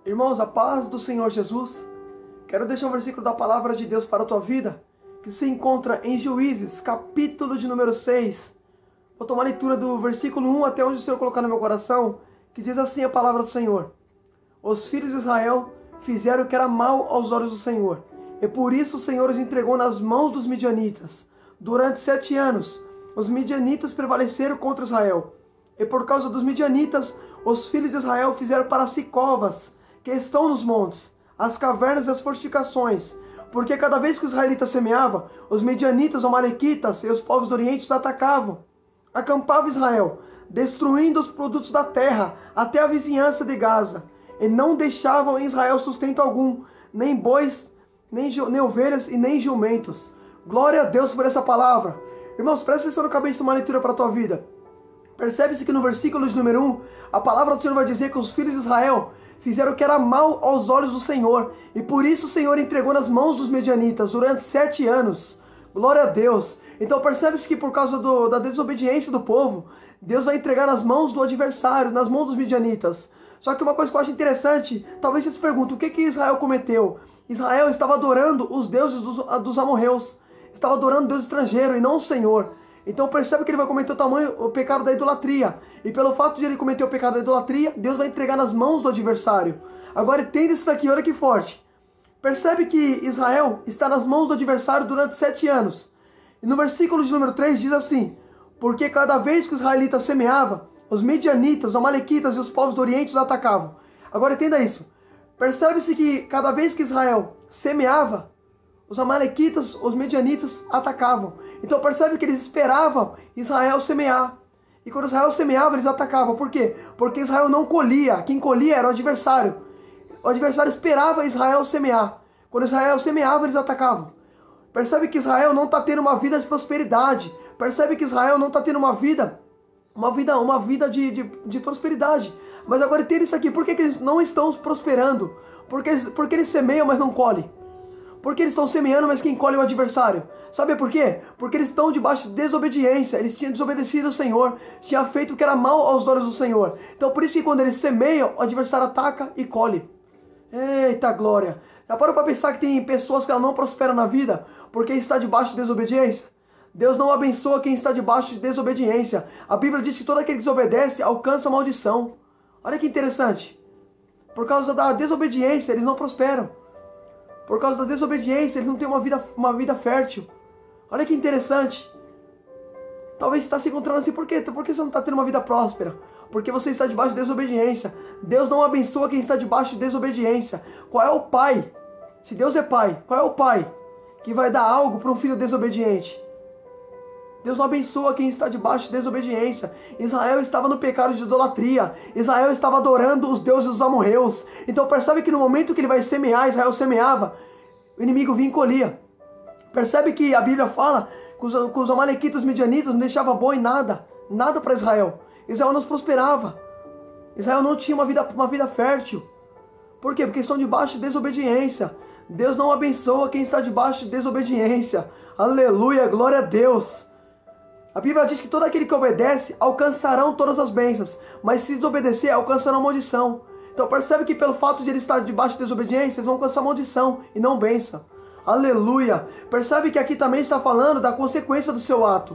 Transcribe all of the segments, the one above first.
Irmãos, a paz do Senhor Jesus. Quero deixar um versículo da palavra de Deus para a tua vida, que se encontra em Juízes, capítulo de número 6. Vou tomar a leitura do versículo 1 até onde o Senhor colocar no meu coração, que diz assim a palavra do Senhor. Os filhos de Israel fizeram o que era mal aos olhos do Senhor, e por isso o Senhor os entregou nas mãos dos midianitas. Durante 7 anos, os midianitas prevaleceram contra Israel, e por causa dos midianitas, os filhos de Israel fizeram para si covas, que estão nos montes, as cavernas e as fortificações, porque cada vez que os israelitas semeavam, os midianitas, os amalequitas e os povos do Oriente os atacavam. Acampava Israel, destruindo os produtos da terra até a vizinhança de Gaza, e não deixavam em Israel sustento algum, nem bois, nem ovelhas e nem jumentos. Glória a Deus por essa palavra. Irmãos, presta atenção no que eu acabei de tomar a leitura para a tua vida. Percebe-se que no versículo de número 1, a palavra do Senhor vai dizer que os filhos de Israel fizeram o que era mal aos olhos do Senhor, e por isso o Senhor entregou nas mãos dos medianitas durante 7 anos. Glória a Deus. Então percebe-se que por causa da desobediência do povo, Deus vai entregar nas mãos do adversário, nas mãos dos midianitas. Só que uma coisa que eu acho interessante, talvez você se pergunte, o que Israel cometeu? Israel estava adorando os deuses dos amorreus, estava adorando Deus estrangeiro e não o Senhor. Então percebe que ele vai cometer o pecado da idolatria. E pelo fato de ele cometer o pecado da idolatria, Deus vai entregar nas mãos do adversário. Agora entenda isso daqui, olha que forte. Percebe que Israel está nas mãos do adversário durante 7 anos. E no versículo de número 3 diz assim: porque cada vez que os israelitas semeavam, os midianitas, os amalequitas e os povos do Oriente os atacavam. Agora entenda isso. Percebe-se que cada vez que Israel semeava, os amalequitas, os midianitas atacavam. Então percebe que eles esperavam Israel semear. E quando Israel semeava, eles atacavam. Por quê? Porque Israel não colhia. Quem colhia era o adversário. O adversário esperava Israel semear. Quando Israel semeava, eles atacavam. Percebe que Israel não está tendo uma vida de prosperidade. Percebe que Israel não está tendo uma vida de prosperidade. Mas agora entenda isso aqui. Por que eles não estão prosperando? Porque eles semeiam, mas não colhem. Porque eles estão semeando, mas quem colhe é o adversário. Sabe por quê? Porque eles estão debaixo de desobediência. Eles tinham desobedecido ao Senhor. Tinham feito o que era mal aos olhos do Senhor. Então por isso que quando eles semeiam, o adversário ataca e colhe. Eita glória! Já parou para pensar que tem pessoas que não prosperam na vida porque está debaixo de desobediência? Deus não abençoa quem está debaixo de desobediência. A Bíblia diz que todo aquele que desobedece alcança a maldição. Olha que interessante. Por causa da desobediência, eles não prosperam. Por causa da desobediência, eles não têm uma vida fértil. Olha que interessante. Talvez você está se encontrando assim, por quê? Por que você não está tendo uma vida próspera? Porque você está debaixo de desobediência. Deus não abençoa quem está debaixo de desobediência. Qual é o pai? Se Deus é pai, qual é o pai que vai dar algo para um filho desobediente? Deus não abençoa quem está debaixo de desobediência. Israel estava no pecado de idolatria. Israel estava adorando os deuses dos amorreus. Então percebe que no momento que ele vai semear, Israel semeava, o inimigo vinha e colhia. Percebe que a Bíblia fala que os amalequitas, os midianitas não deixavam boi nada para Israel. Israel não prosperava. Israel não tinha uma vida fértil. Por quê? Porque estão debaixo de desobediência. Deus não abençoa quem está debaixo de desobediência. Aleluia, glória a Deus. A Bíblia diz que todo aquele que obedece alcançarão todas as bênçãos, mas se desobedecer alcançarão maldição. Então percebe que pelo fato de eles estar debaixo de desobediência, eles vão alcançar maldição e não bênção. Aleluia. Percebe que aqui também está falando da consequência do seu ato.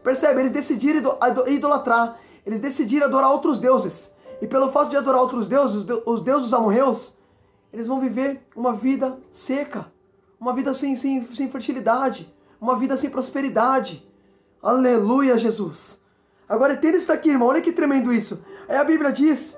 Percebe, eles decidiram idolatrar, eles decidiram adorar outros deuses. E pelo fato de adorar outros deuses, os deuses dos amorreus, eles vão viver uma vida seca, uma vida sem fertilidade, uma vida sem prosperidade. Aleluia, Jesus. Agora entenda isso daqui, irmão. Olha que tremendo isso. Aí a Bíblia diz: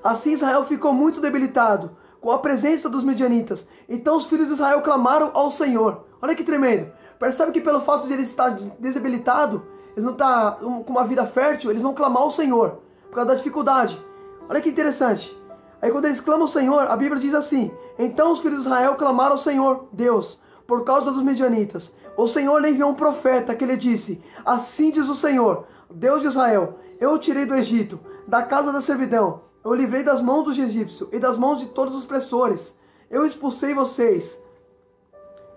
assim Israel ficou muito debilitado com a presença dos midianitas. Então os filhos de Israel clamaram ao Senhor. Olha que tremendo. Percebe que pelo fato de eles estar debilitados, eles não estão com uma vida fértil, eles vão clamar ao Senhor por causa da dificuldade. Olha que interessante. Aí quando eles clamam ao Senhor, a Bíblia diz assim: então os filhos de Israel clamaram ao Senhor, Deus, por causa dos midianitas. O Senhor lhe enviou um profeta que lhe disse: assim diz o Senhor, Deus de Israel, eu o tirei do Egito, da casa da servidão, eu o livrei das mãos dos egípcios e das mãos de todos os opressores. Eu expulsei vocês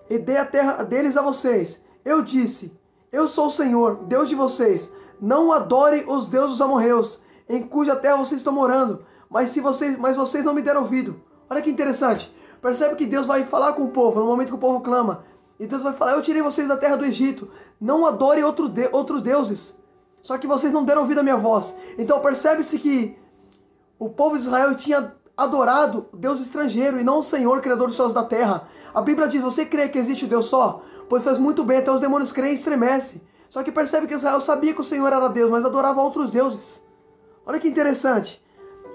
e dei a terra deles a vocês. Eu disse: eu sou o Senhor, Deus de vocês. Não adore os deuses amorreus, em cuja terra vocês estão morando, mas vocês não me deram ouvido. Olha que interessante. Percebe que Deus vai falar com o povo no momento que o povo clama. E Deus vai falar: eu tirei vocês da terra do Egito. Não adorem outros deuses. Só que vocês não deram ouvido à minha voz. Então percebe-se que o povo de Israel tinha adorado Deus estrangeiro e não o Senhor, Criador dos céus e da terra. A Bíblia diz: você crê que existe Deus só? Pois faz muito bem, até os demônios creem e estremecem. Só que percebe que Israel sabia que o Senhor era Deus, mas adorava outros deuses. Olha que interessante.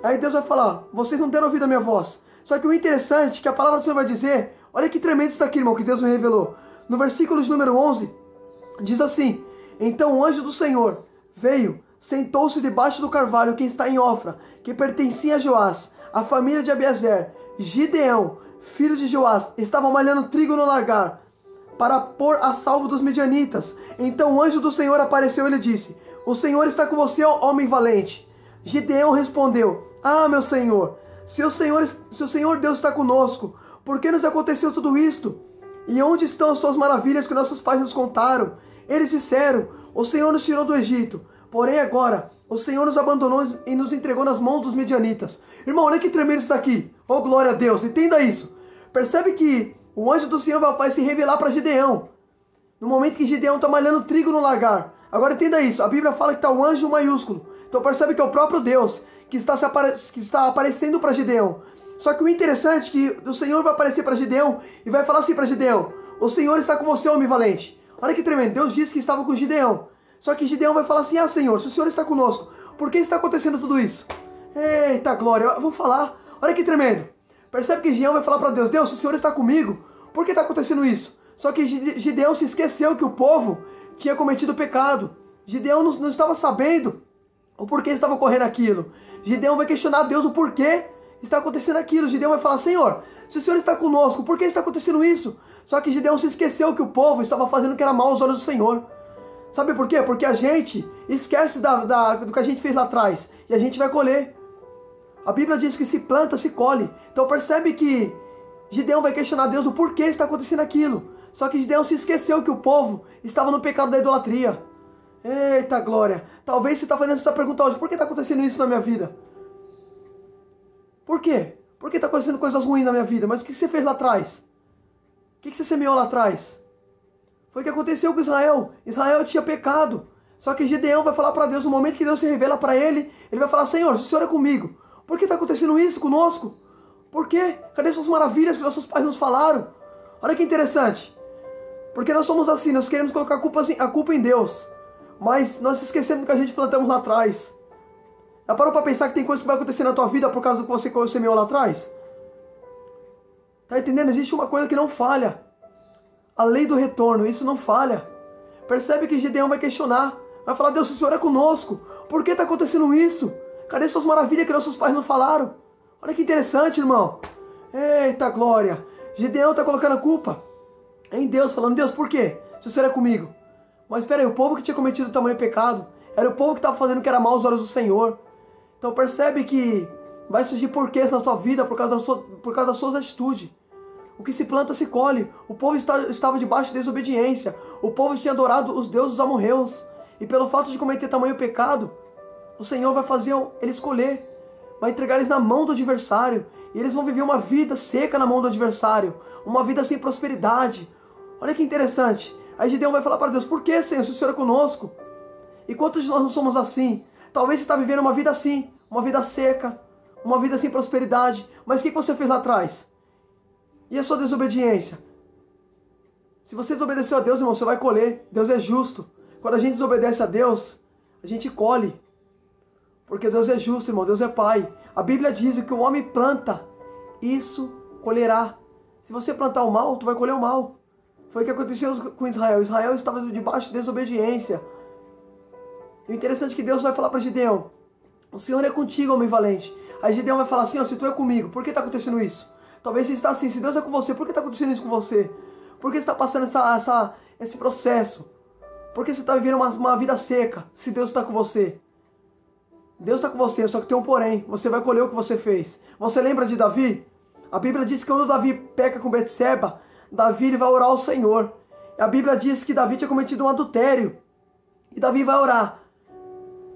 Aí Deus vai falar: vocês não deram ouvido à minha voz. Só que o interessante, que a palavra do Senhor vai dizer, olha que tremendo isso daqui, irmão, que Deus me revelou. No versículo de número 11, diz assim: então o anjo do Senhor veio, sentou-se debaixo do carvalho que está em Ofra, que pertencia a Joás, a família de Abiezer. Gideão, filho de Joás, estava malhando trigo no largar, para pôr a salvo dos midianitas. Então o anjo do Senhor apareceu e lhe disse: o Senhor está com você, ó homem valente. Gideão respondeu: ah, meu Senhor, se o Senhor Deus está conosco, por que nos aconteceu tudo isto? E onde estão as suas maravilhas que nossos pais nos contaram? Eles disseram: o Senhor nos tirou do Egito, porém agora o Senhor nos abandonou e nos entregou nas mãos dos midianitas. Irmão, olha que tremendo isso daqui. Oh, glória a Deus, entenda isso. Percebe que o anjo do Senhor vai se revelar para Gideão, no momento que Gideão está malhando trigo no largar. Agora entenda isso, a Bíblia fala que está o anjo maiúsculo. Então percebe que é o próprio Deus que está aparecendo para Gideão. Só que o interessante é que o Senhor vai aparecer para Gideão e vai falar assim para Gideão: o Senhor está com você, homem valente. Olha que tremendo, Deus disse que estava com Gideão. Só que Gideão vai falar assim: ah, Senhor, se o Senhor está conosco, por que está acontecendo tudo isso? Eita glória, eu vou falar. Olha que tremendo. Percebe que Gideão vai falar para Deus: Deus, se o Senhor está comigo, por que está acontecendo isso? Só que Gideão se esqueceu que o povo tinha cometido pecado. Gideão não estava sabendo o porquê estava ocorrendo aquilo. Gideão vai questionar a Deus o porquê está acontecendo aquilo. Gideão vai falar: Senhor, se o Senhor está conosco, por que está acontecendo isso? Só que Gideão se esqueceu que o povo estava fazendo o que era mal aos olhos do Senhor. Sabe por quê? Porque a gente esquece do que a gente fez lá atrás e a gente vai colher. A Bíblia diz que se planta, se colhe. Então percebe que Gideão vai questionar a Deus o porquê está acontecendo aquilo. Só que Gideão se esqueceu que o povo estava no pecado da idolatria. Eita glória! Talvez você está fazendo essa pergunta hoje: por que está acontecendo isso na minha vida? Por quê? Por que está acontecendo coisas ruins na minha vida? Mas o que você fez lá atrás? O que você semeou lá atrás? Foi o que aconteceu com Israel. Israel tinha pecado. Só que Gideão vai falar para Deus, no momento que Deus se revela para ele, ele vai falar: Senhor, se o Senhor é comigo, por que está acontecendo isso conosco? Por quê? Cadê suas maravilhas que nossos pais nos falaram? Olha que interessante. Porque nós somos assim, nós queremos colocar a culpa em Deus, mas nós esquecemos que a gente plantamos lá atrás. Já parou para pensar que tem coisa que vai acontecer na tua vida por causa do que você semeou lá atrás? Tá entendendo? Existe uma coisa que não falha. A lei do retorno, isso não falha. Percebe que Gideão vai questionar. Vai falar: Deus, se o Senhor é conosco, por que está acontecendo isso? Cadê suas maravilhas que nossos pais não falaram? Olha que interessante, irmão. Eita glória. Gideão está colocando a culpa em Deus, falando: Deus, por quê? Se o Senhor é comigo. Mas espera aí, o povo que tinha cometido tamanho pecado era o povo que estava fazendo o que era mal aos olhos do Senhor. Então percebe que vai surgir porquês na sua vida por causa das suas atitudes. O que se planta se colhe. O povo estava debaixo de desobediência. O povo tinha adorado os deuses dos amorreus. E pelo fato de cometer tamanho pecado, o Senhor vai fazer eles colher. Vai entregar eles na mão do adversário. E eles vão viver uma vida seca na mão do adversário. Uma vida sem prosperidade. Olha que interessante. Aí Gideão vai falar para Deus: por que, Senhor, se o Senhor é conosco? E quantos de nós não somos assim? Talvez você está vivendo uma vida assim. Uma vida seca. Uma vida sem prosperidade. Mas o que você fez lá atrás? E a sua desobediência? Se você desobedeceu a Deus, irmão, você vai colher. Deus é justo. Quando a gente desobedece a Deus, a gente colhe. Porque Deus é justo, irmão. Deus é Pai. A Bíblia diz que o homem planta, isso colherá. Se você plantar o mal, tu vai colher o mal. Foi o que aconteceu com Israel. Israel estava debaixo de desobediência. E o interessante é que Deus vai falar para Gideão: o Senhor é contigo, homem valente. Aí Gideão vai falar assim: se tu é comigo, por que está acontecendo isso? Talvez você está assim: se Deus é com você, por que está acontecendo isso com você? Por que você está passando esse processo? Por que você está vivendo uma vida seca, se Deus está com você? Deus está com você, só que tem um porém. Você vai colher o que você fez. Você lembra de Davi? A Bíblia diz que quando Davi peca com Betseba, Davi ele vai orar ao Senhor. E a Bíblia diz que Davi tinha cometido um adultério. E Davi vai orar.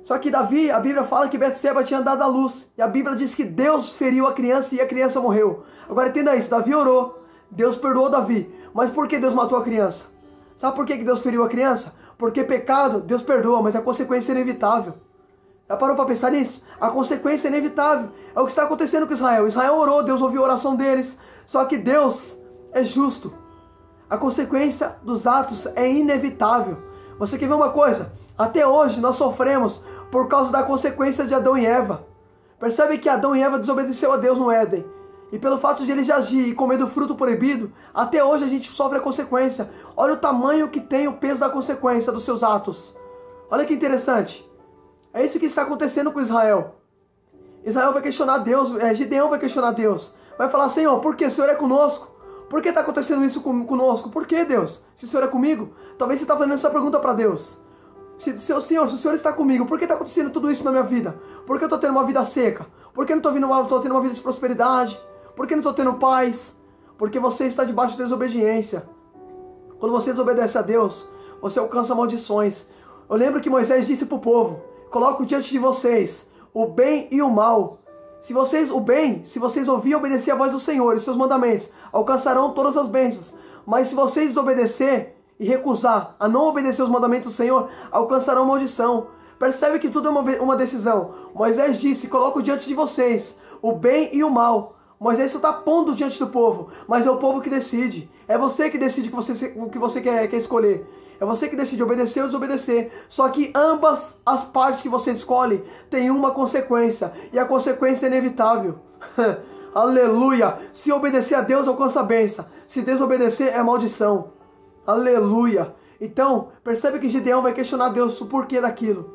Só que Davi, a Bíblia fala que Betseba tinha dado à luz. E a Bíblia diz que Deus feriu a criança e a criança morreu. Agora entenda isso, Davi orou, Deus perdoou Davi. Mas por que Deus matou a criança? Sabe por que Deus feriu a criança? Porque pecado, Deus perdoa, mas a consequência é inevitável. Já parou para pensar nisso? A consequência é inevitável. É o que está acontecendo com Israel. Israel orou, Deus ouviu a oração deles. Só que Deus é justo. A consequência dos atos é inevitável. Você quer ver uma coisa? Até hoje nós sofremos por causa da consequência de Adão e Eva. Percebe que Adão e Eva desobedeceu a Deus no Éden. E pelo fato de eles agir e comer do fruto proibido, até hoje a gente sofre a consequência. Olha o tamanho que tem o peso da consequência dos seus atos. Olha que interessante. É isso que está acontecendo com Israel. Israel vai questionar Deus, Gideão vai questionar Deus. Vai falar, Senhor, por que o Senhor é conosco? Por que está acontecendo isso conosco? Por que, Deus? Se o Senhor é comigo? Talvez você está fazendo essa pergunta para Deus. Senhor, se o Senhor está comigo, por que está acontecendo tudo isso na minha vida? Por que eu estou tendo uma vida seca? Por que não estou tendo uma vida de prosperidade? Por que não estou tendo paz? Porque você está debaixo de desobediência. Quando você desobedece a Deus, você alcança maldições. Eu lembro que Moisés disse para o povo, coloco diante de vocês o bem e o mal. Se vocês ouvir e obedecer a voz do Senhor e seus mandamentos, alcançarão todas as bênçãos. Mas se vocês desobedecer e recusar a não obedecer os mandamentos do Senhor, alcançarão maldição. Percebe que tudo é uma decisão. Moisés disse, coloco diante de vocês o bem e o mal. Moisés só está pondo diante do povo, mas é o povo que decide. É você que decide o que você quer escolher. É você que decide obedecer ou desobedecer. Só que ambas as partes que você escolhe têm uma consequência. E a consequência é inevitável. Aleluia! Se obedecer a Deus, alcança a bênção. Se desobedecer, é maldição. Aleluia! Então, percebe que Gideão vai questionar Deus o porquê daquilo.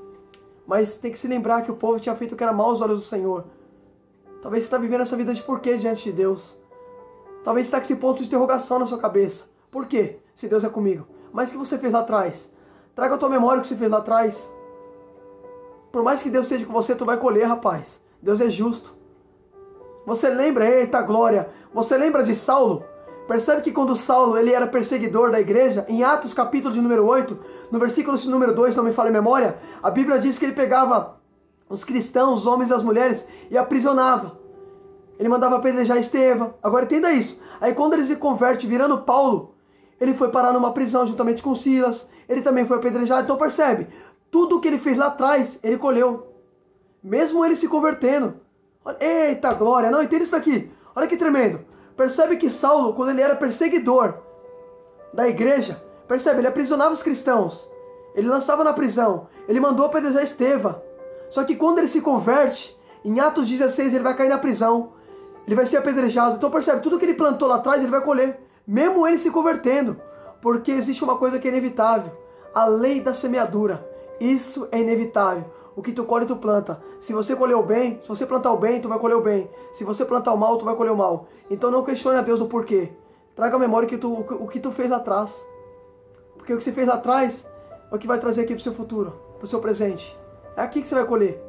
Mas tem que se lembrar que o povo tinha feito o que era mal aos olhos do Senhor. Talvez você está vivendo essa vida de porquê diante de Deus. Talvez você está com esse ponto de interrogação na sua cabeça. Por quê? Se Deus é comigo. Mas o que você fez lá atrás? Traga à tua memória o que você fez lá atrás. Por mais que Deus esteja com você, tu vai colher, rapaz. Deus é justo. Você lembra, eita glória, você lembra de Saulo? Percebe que quando Saulo ele era perseguidor da igreja, em Atos capítulo de número 8, no versículo de número 2, não me falha a memória, a Bíblia diz que ele pegava os cristãos, os homens e as mulheres, e aprisionava. Ele mandava apedrejar Estevão. Agora entenda isso. Aí quando ele se converte virando Paulo, ele foi parar numa prisão juntamente com Silas. Ele também foi apedrejado. Então percebe, tudo o que ele fez lá atrás, ele colheu. Mesmo ele se convertendo. Eita glória, não, entenda isso daqui. Olha que tremendo. Percebe que Saulo, quando ele era perseguidor da igreja, percebe, ele aprisionava os cristãos. Ele lançava na prisão. Ele mandou apedrejar Estevão. Só que quando ele se converte, em Atos 16 ele vai cair na prisão. Ele vai ser apedrejado. Então percebe, tudo que ele plantou lá atrás ele vai colher. Mesmo ele se convertendo. Porque existe uma coisa que é inevitável. A lei da semeadura. Isso é inevitável. O que tu colhe, tu planta. Se você colher o bem, se você plantar o bem, tu vai colher o bem. Se você plantar o mal, tu vai colher o mal. Então não questione a Deus o porquê. Traga à memória o que tu fez lá atrás. Porque o que você fez lá atrás é o que vai trazer aqui para o seu futuro, para o seu presente. É aqui que você vai colher.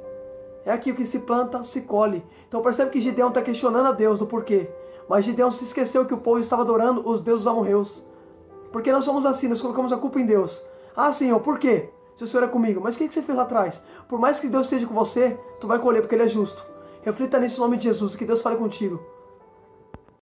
É aqui o que se planta, se colhe. Então percebe que Gideão está questionando a Deus do porquê. Mas Gideão se esqueceu que o povo estava adorando os deuses amorreus. Porque nós somos assim, nós colocamos a culpa em Deus. Ah, Senhor, por quê? Se o Senhor é comigo. Mas o que você fez lá atrás? Por mais que Deus esteja com você, tu vai colher porque Ele é justo. Reflita nisso em nome de Jesus, que Deus fale contigo.